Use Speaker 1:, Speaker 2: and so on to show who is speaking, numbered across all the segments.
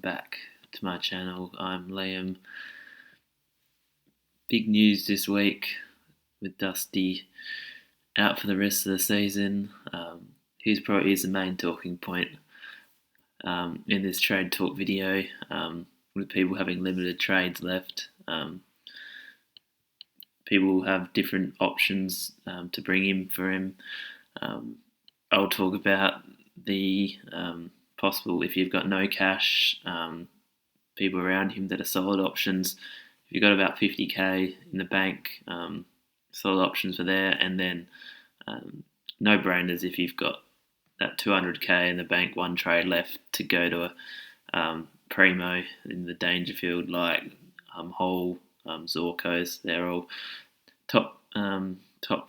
Speaker 1: back to my channel. I'm Liam. Big news this week with Dusty out for the rest of the season. He probably is the main talking point in this trade talk video, with people having limited trades left. People have different options to bring in for him. I'll talk about the possible, if you've got no cash, people around him that are solid options. If you've got about 50k in the bank, solid options are there, and then no-brainers if you've got that 200k in the bank, one trade left to go to a primo in the Dangerfield, like Hall, Zorkos. They're all top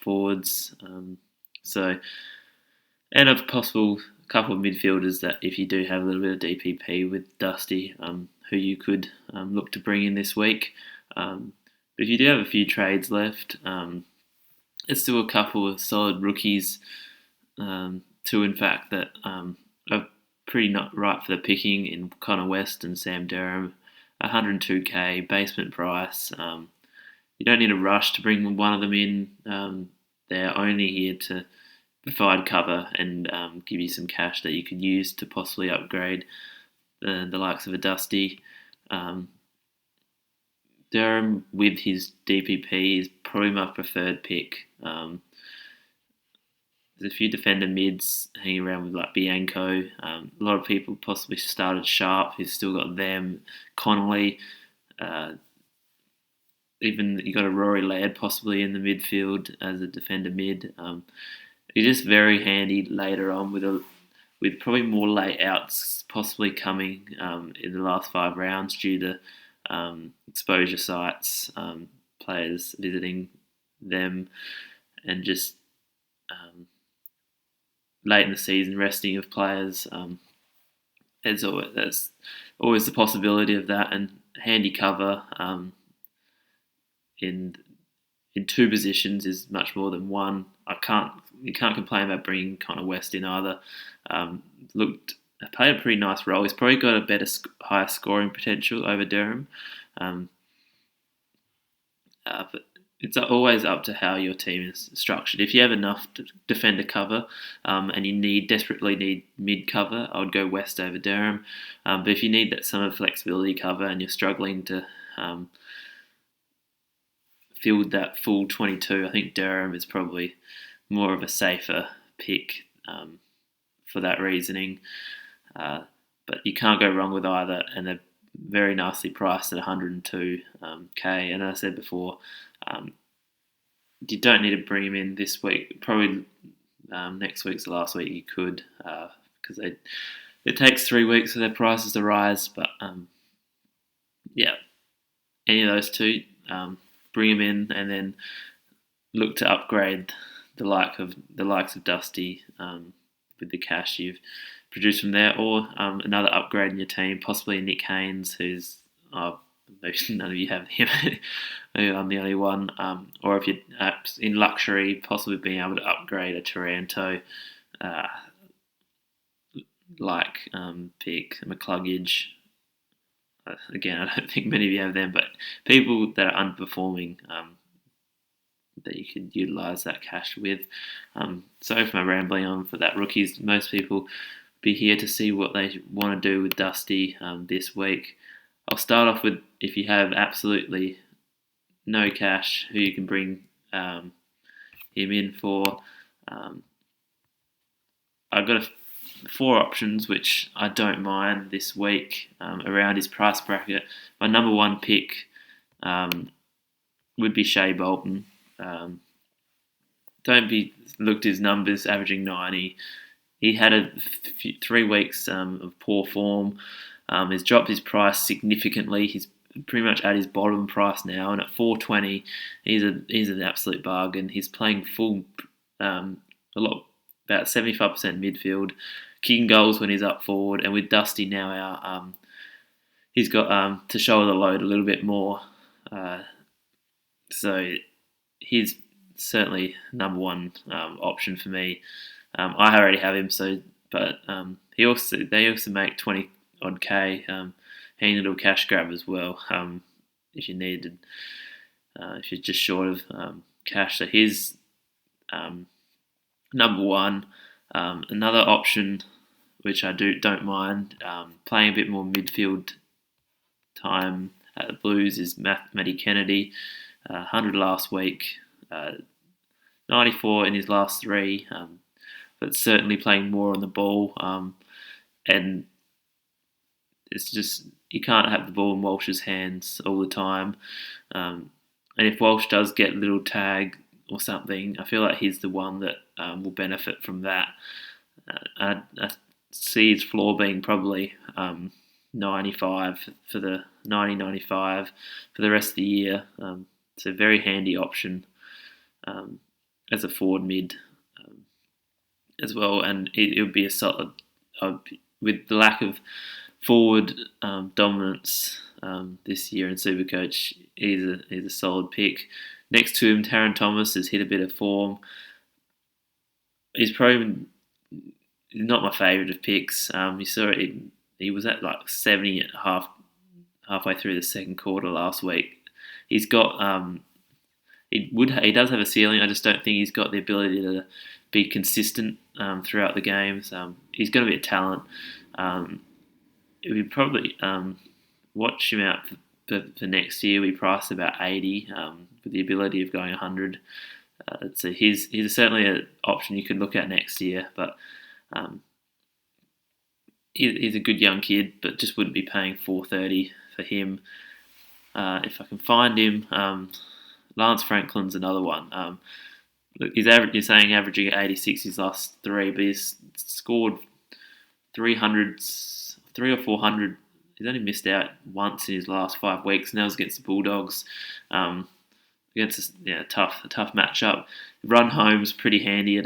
Speaker 1: forwards. And a possible couple of midfielders that, if you do have a little bit of DPP with Dusty, who you could look to bring in this week. But if you do have a few trades left, there's still a couple of solid rookies, two in fact, that are pretty not right for the picking in Connor West and Sam Durham. 102k basement price. You don't need a rush to bring one of them in. They're only here to provide cover and give you some cash that you could use to possibly upgrade the likes of a Dusty. Durham, with his DPP, is probably my preferred pick. There's a few defender mids hanging around with, like Bianco. A lot of people possibly started Sharp, who's still got them. Connolly. Even you got a Rory Laird possibly in the midfield as a defender mid. He's just very handy later on with probably more late outs possibly coming in the last 5 rounds due to exposure sites, players visiting them, and just late in the season resting of players. There's always the possibility of that, and handy cover in 2 positions is much more than one. You can't complain about bringing Connor West in either. Played a pretty nice role. He's probably got a better, higher scoring potential over Durham. But it's always up to how your team is structured. If you have enough defender cover and you desperately need mid cover, I would go West over Durham. But if you need that summer flexibility cover and you're struggling to field that full 22, I think Durham is probably more of a safer pick for that reasoning. But you can't go wrong with either, and they're very nicely priced at 102k. And as I said before, you don't need to bring him in this week. Probably next week's the last week you could, because it takes 3 weeks for their prices to rise. But yeah, any of those two, bring him in, and then look to upgrade the likes of Dusty with the cash you've produced from there, or another upgrade in your team, possibly Nick Haynes, who's maybe none of you have him. Maybe I'm the only one. Or if you're in luxury, possibly being able to upgrade a Taranto, pick McCluggage. Again, I don't think many of you have them, but people that are underperforming that you could utilise that cash with. Sorry for my rambling on for that. Rookies, most people be here to see what they want to do with Dusty this week. I'll start off with, if you have absolutely no cash, who you can bring him in for. I've got 4 options which I don't mind this week around his price bracket. My number 1 pick would be Sheeva Bolton. Looked his numbers, averaging 90. He had 3 weeks of poor form. He's dropped his price significantly. He's pretty much at his bottom price now, and at 420, he's an absolute bargain. He's playing full, about 75% midfield, kicking goals when he's up forward, and with Dusty now out, he's got to shoulder the load a little bit more. So he's certainly number 1 option for me. I already have him, but they also make 20 odd K. handy little cash grab as well. If you needed, if you're just short of cash, so he's number one. Another option which I don't mind playing a bit more midfield time at the Blues is Matty Kennedy. 100 last week, 94 in his last three, but certainly playing more on the ball. And it's just, you can't have the ball in Walsh's hands all the time. And if Walsh does get a little tag or something, I feel like he's the one that will benefit from that. I see his floor being probably 95 for the 95 for the rest of the year. It's a very handy option as a forward mid as well, and it would be a solid with the lack of forward dominance this year in Supercoach. He's a solid pick. Next to him, Taron Thomas has hit a bit of form. He's probably not my favourite of picks. You saw it. He was at like 70 at halfway through the second quarter last week. He's got he does have a ceiling. I just don't think he's got the ability to be consistent throughout the games. He's got to be a talent. We probably watch him out for next year. We price about 80 with the ability of going 100. So he's certainly an option you could look at next year, but he's a good young kid, but just wouldn't be paying $430 for him. If I can find him, Lance Franklin's another one. Look, you're saying averaging 86 his last three, but he's scored 300, 3 or 400. He's only missed out once in his last 5 weeks, and that was against the Bulldogs. Against a tough matchup. Run home's pretty handy.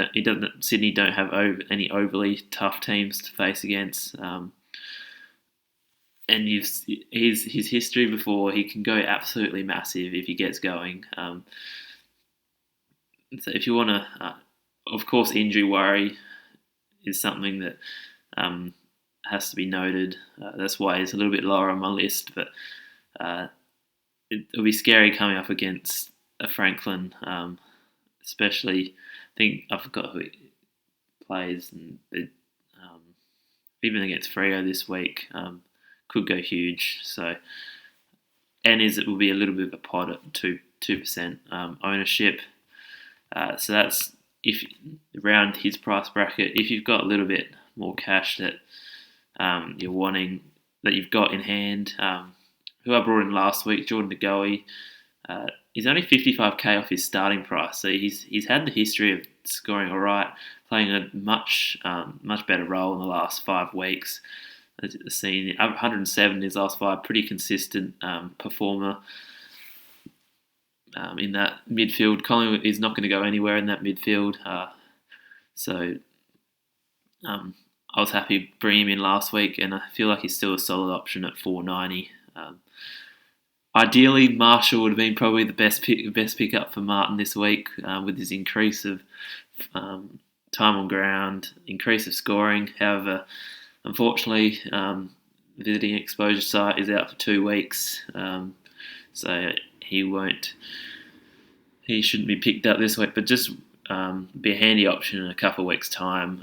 Speaker 1: Sydney don't have any overly tough teams to face against. And his history before, he can go absolutely massive if he gets going. So if you want to, of course, injury worry is something that has to be noted. That's why he's a little bit lower on my list. But it'll be scary coming up against a Franklin, especially. I think I forgot who he plays, and even against Freo this week, could go huge. So, and it will be a little bit of a pod at 2% ownership. So that's if around his price bracket. If you've got a little bit more cash that you're wanting, that you've got in hand, who I brought in last week, Jordan DeGoey. He's only 55k off his starting price, so he's had the history of scoring all right, playing a much better role in the last 5 weeks. As you've seen, 107 in his last 5, pretty consistent performer in that midfield. Collingwood is not going to go anywhere in that midfield, so I was happy bringing him in last week, and I feel like he's still a solid option at $4.90. Ideally, Marshall would have been probably the best pickup for Martin this week with his increase of time on ground, increase of scoring. However, unfortunately, visiting exposure site is out for 2 weeks, so he shouldn't be picked up this week. But just be a handy option in a couple of weeks' time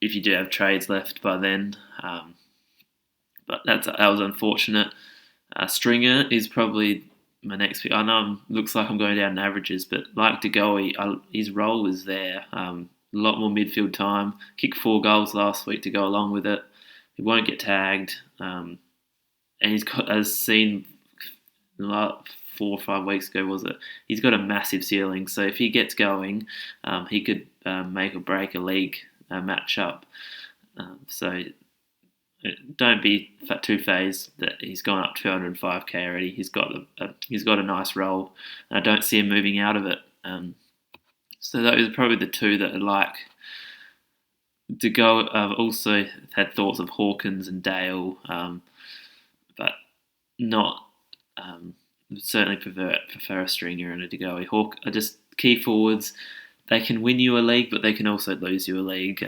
Speaker 1: if you do have trades left by then. But that was unfortunate. Stringer is probably my next pick. I know it looks like I'm going down in averages, but like DeGoey, his role is there. A lot more midfield time. Kicked 4 goals last week to go along with it. He won't get tagged. And he's got, as seen the last 4 or 5 weeks ago, was it? He's got a massive ceiling. So if he gets going, he could make or break a league matchup. So don't be too phased that he's gone up 205k already. He's got a nice role, and I don't see him moving out of it. So those are probably the two that I like to go. I've also had thoughts of Hawkins and Dale, but not certainly prefer a Stringer and a DeGoey. Hawk are just key forwards. They can win you a league, but they can also lose you a league.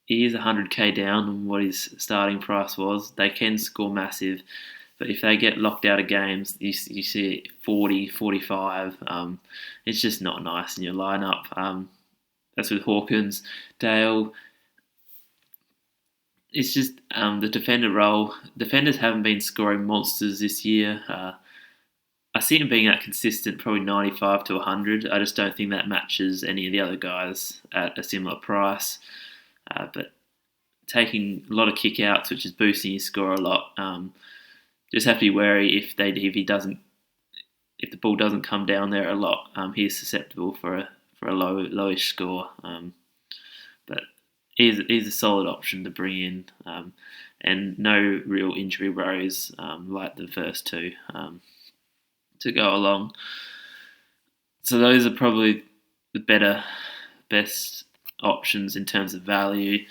Speaker 1: he is 100k down on what his starting price was. They can score massive, but if they get locked out of games, you see 40, 45. It's just not nice in your lineup. That's with Hawkins, Dale. It's just the defender role. Defenders haven't been scoring monsters this year. I see him being that consistent, probably 95 to 100. I just don't think that matches any of the other guys at a similar price. But taking a lot of kick-outs, which is boosting his score a lot. Just have to be wary if the ball doesn't come down there a lot. He's susceptible for a lowish score. But he's a solid option to bring in, and no real injury worries like the first two to go along. So those are probably the best options in terms of value.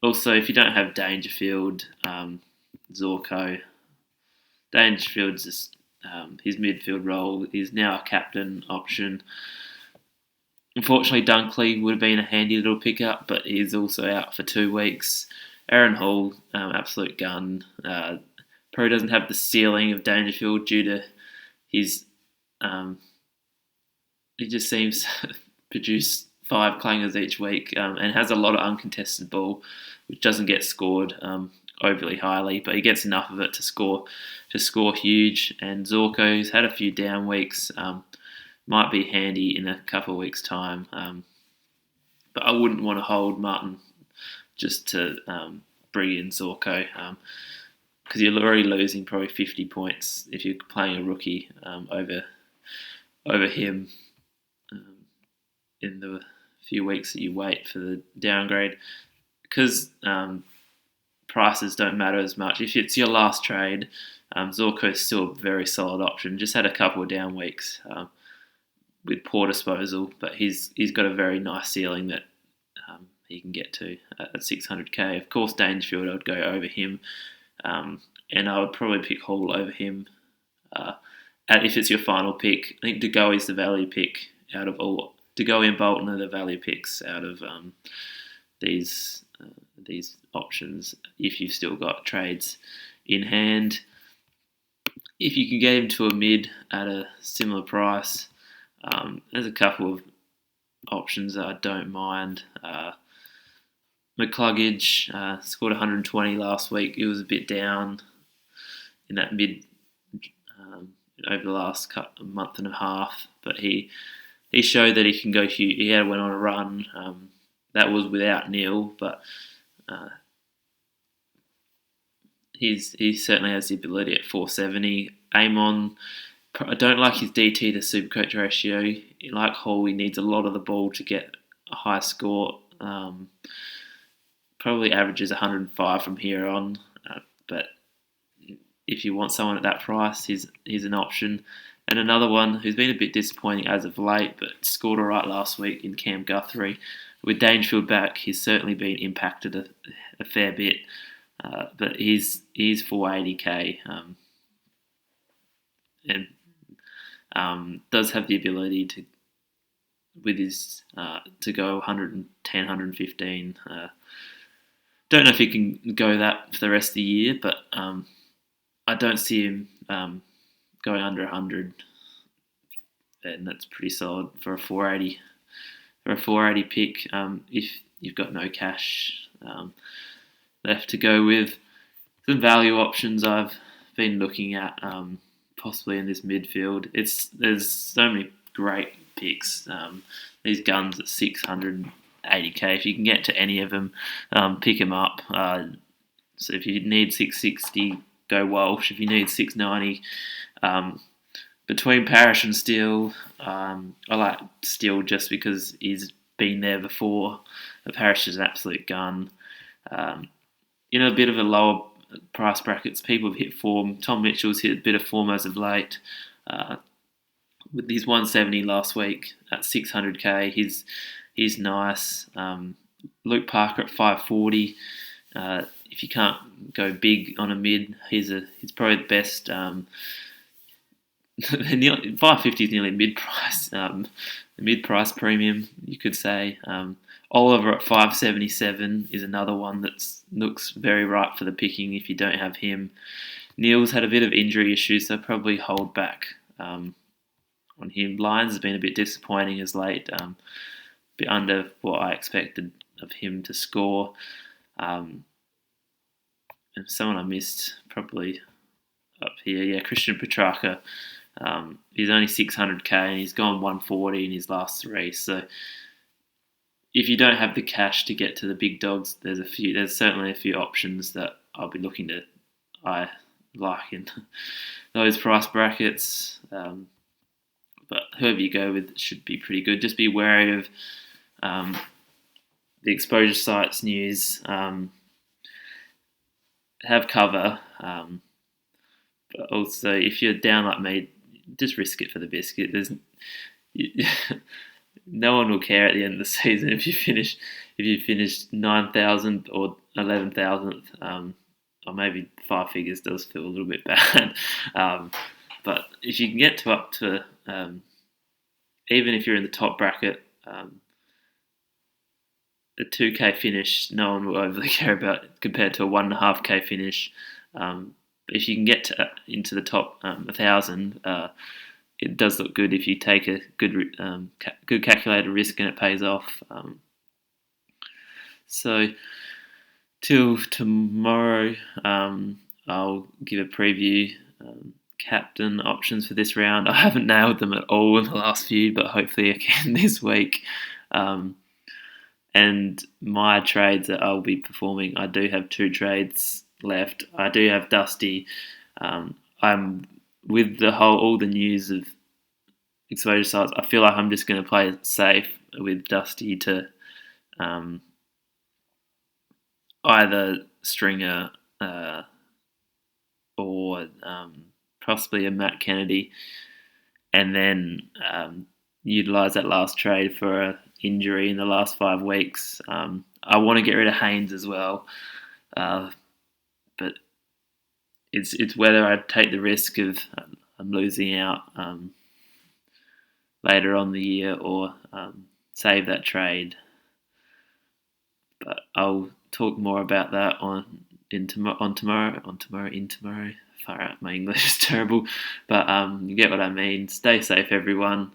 Speaker 1: Also, if you don't have Dangerfield, Zorko, Dangerfield's just his midfield role is now a captain option. Unfortunately, Dunkley would have been a handy little pickup, but he's also out for 2 weeks. Aaron Hall, absolute gun. Probably doesn't have the ceiling of Dangerfield due to his. He just seems to produce 5 clangers each week and has a lot of uncontested ball, which doesn't get scored overly highly, but he gets enough of it to score huge. And Zorko's had a few down weeks. Might be handy in a couple of weeks' time. But I wouldn't want to hold Martin just to bring in Zorko because you're already losing probably 50 points if you're playing a rookie over him in the few weeks that you wait for the downgrade. Because prices don't matter as much. If it's your last trade, Zorko's still a very solid option. Just had a couple of down weeks with poor disposal, but he's got a very nice ceiling that he can get to at 600k. Of course, Dangerfield I would go over him, and I would probably pick Hall over him. If it's your final pick, I think DeGoey is the value pick out of all. DeGoey and Bolton are the value picks out of these options. If you've still got trades in hand, if you can get him to a mid at a similar price. There's a couple of options that I don't mind. McCluggage scored 120 last week. It was a bit down in that mid over the last month and a half, but he showed that he can go huge. He went on a run. That was without Neil, but he certainly has the ability at 470. Amon, I don't like his DT to Supercoach ratio. Like Hall, he needs a lot of the ball to get a high score. Probably averages 105 from here on. But if you want someone at that price, he's an option. And another one who's been a bit disappointing as of late, but scored all right last week in Cam Guthrie. With Dangerfield back, he's certainly been impacted a fair bit. But he's 480k. And does have the ability to, with his to go 110, 115. Don't know if he can go that for the rest of the year, but I don't see him going under 100, and that's pretty solid for a 480. For a 480 pick, if you've got no cash left to go with. Some value options I've been looking at. Possibly in this midfield. There's so many great picks. These guns at 680k. If you can get to any of them, pick them up. So if you need 660, go Walsh. If you need 690, between Parrish and Steele, I like Steele just because he's been there before. Parrish is an absolute gun. In a bit of a lower price brackets, people have hit form. Tom Mitchell's hit a bit of form as of late. With his 170 last week at 600k, he's nice. Luke Parker at 540. If you can't go big on a mid, he's probably the best. 550 is nearly mid price. The mid price premium, you could say. Oliver at 577 is another one that looks very ripe for the picking if you don't have him. Neil's had a bit of injury issues, so probably hold back on him. Lyons has been a bit disappointing as late, a bit under what I expected of him to score. And someone I missed probably up here, Christian Petrarca. He's only 600k and he's gone 140 in his last three. So if you don't have the cash to get to the big dogs, there's certainly a few options that I'll be looking to. I like in those price brackets. But whoever you go with should be pretty good. Just be wary of the exposure sites news. Have cover. But also, if you're down like me, just risk it for the biscuit. No one will care at the end of the season if you finish 9,000th or 11,000th, or maybe five figures does feel a little bit bad. But if you can get to up to even if you're in the top bracket, a 2k finish, no one will overly care about compared to a 1.5k finish. If you can get into the top 1,000, it does look good if you take a good calculated risk and it pays off. So till tomorrow, I'll give a preview. Captain options for this round. I haven't nailed them at all in the last few, but hopefully I can this week. And my trades that I'll be performing, I do have 2 trades left. I do have Dusty. I'm with all the news of exposure sites. I feel like I'm just going to play it safe with Dusty to either stringer or possibly a Matt Kennedy, and then utilise that last trade for an injury in the last 5 weeks. I want to get rid of Haynes as well, but it's whether I take the risk of I'm losing out later on the year or save that trade. But I'll talk more about that tomorrow. Far out, my English is terrible, but you get what I mean. Stay safe, everyone.